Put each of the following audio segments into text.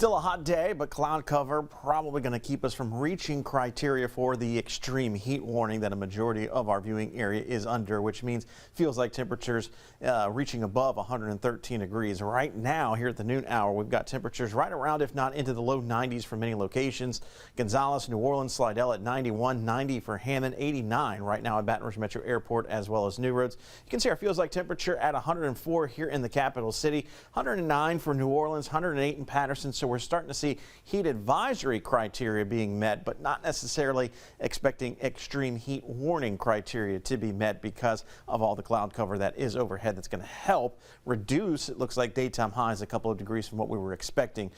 Still a hot day, but cloud cover probably going to keep us from reaching criteria for the extreme heat warning that a majority of our viewing area is under, which means feels like temperatures reaching above 113 degrees. Right now, here at the noon hour, we've got temperatures right around, if not into the low 90s for many locations. Gonzales, New Orleans, Slidell at 91, 90 for Hammond, 89 right now at Baton Rouge Metro Airport, as well as New Roads. You can see our feels like temperature at 104 here in the capital city, 109 for New Orleans, 108 in Patterson. So we're starting to see heat advisory criteria being met, but not necessarily expecting extreme heat warning criteria to be met because of all the cloud cover that is overhead. That's going to help reduce, it looks like, daytime highs a couple of degrees from what we were expecting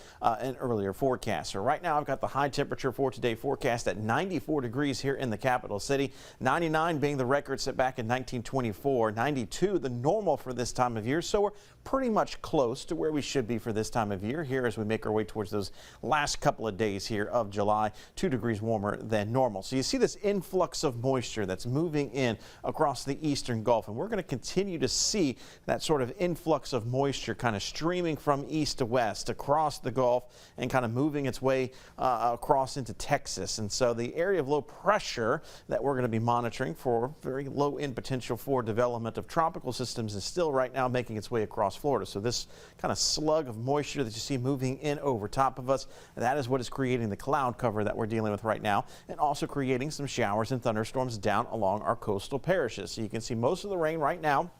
in earlier forecasts. So right now I've got the high temperature for today forecast at 94 degrees here in the capital city, 99 being the record set back in 1924, 92 the normal for this time of year. So we're pretty much close to where we should be for this time of year here as we make our way towards those last couple of days here of July, 2 degrees warmer than normal. So you see this influx of moisture that's moving in across the eastern Gulf, and we're going to continue to see that sort of influx of moisture kind of streaming from east to west across the Gulf and kind of moving its way across into Texas. And so the area of low pressure that we're going to be monitoring for very low in potential for development of tropical systems is still right now making its way across Florida. So this kind of slug of moisture that you see moving in over top of us, that is what is creating the cloud cover that we're dealing with right now, and also creating some showers and thunderstorms down along our coastal parishes. So you can see most of the rain right now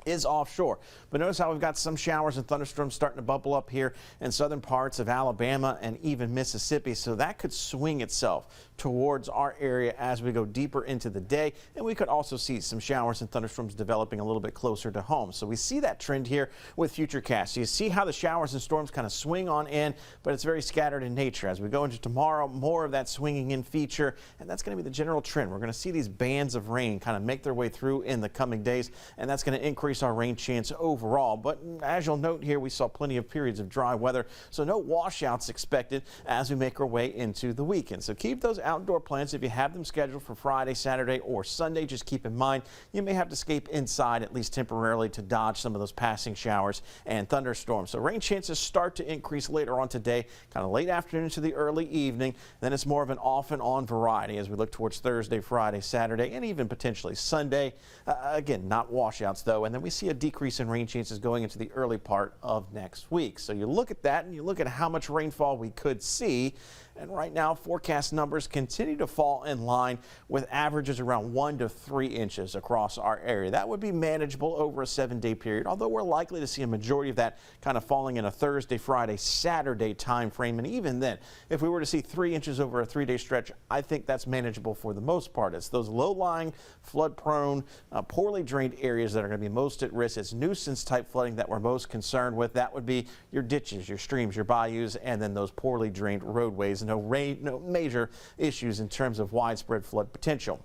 is offshore, but notice how we've got some showers and thunderstorms starting to bubble up here in southern parts of Alabama and even Mississippi. So that could swing itself towards our area as we go deeper into the day, and we could also see some showers and thunderstorms developing a little bit closer to home. So we see that trend here with Futurecast. So you see how the showers and storms kind of swing on in, but it's very scattered in nature. As we go into tomorrow, more of that swinging in feature, and that's going to be the general trend. We're going to see these bands of rain kind of make their way through in the coming days, and that's going to increase our rain chance overall. But as you'll note here, we saw plenty of periods of dry weather, so no washouts expected as we make our way into the weekend. So keep those outdoor plans if you have them scheduled for Friday, Saturday, or Sunday. Just keep in mind you may have to escape inside at least temporarily to dodge some of those passing showers and thunderstorms. So rain chances start to increase later on today, kind of late afternoon to the early evening. Then it's more of an off and on variety as we look towards Thursday, Friday, Saturday, and even potentially Sunday. Again, not washouts though, and then we see a decrease in rain chances going into the early part of next week. So you look at that and you look at how much rainfall we could see, and right now forecast numbers continue to fall in line with averages around 1 to 3 inches across our area. That would be manageable over a 7-day period, although we're likely to see a majority of that kind of falling in a Thursday, Friday, Saturday time frame. And even then, if we were to see 3 inches over a 3-day stretch, I think that's manageable for the most part. It's those low-lying, flood-prone, poorly drained areas that are going to be most at risk. It's nuisance-type flooding that we're most concerned with. That would be your ditches, your streams, your bayous, and then those poorly drained roadways. No major issues in terms of widespread flood potential.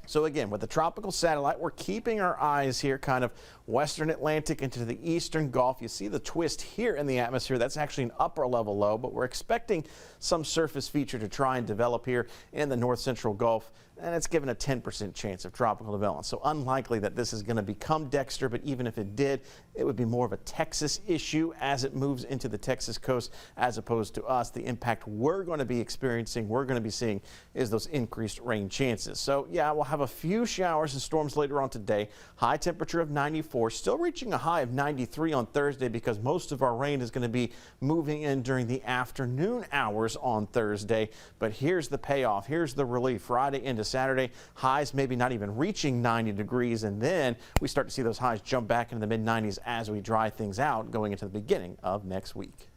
So again, with the tropical satellite, we're keeping our eyes here kind of western Atlantic into the eastern Gulf. You see the twist here in the atmosphere. That's actually an upper level low, but we're expecting some surface feature to try and develop here in the north central Gulf, and it's given a 10% chance of tropical development. So unlikely that this is going to become Dexter, but even if it did, it would be more of a Texas issue as it moves into the Texas coast as opposed to us. The impact we're going to be experiencing, we're going to be seeing, is those increased rain chances. So yeah, we'll have a few showers and storms later on today. High temperature of 94, still reaching a high of 93 on Thursday because most of our rain is going to be moving in during the afternoon hours on Thursday. But here's the payoff. Here's the relief. Friday into Saturday, highs maybe not even reaching 90 degrees, and then we start to see those highs jump back into the mid-90s as we dry things out going into the beginning of next week.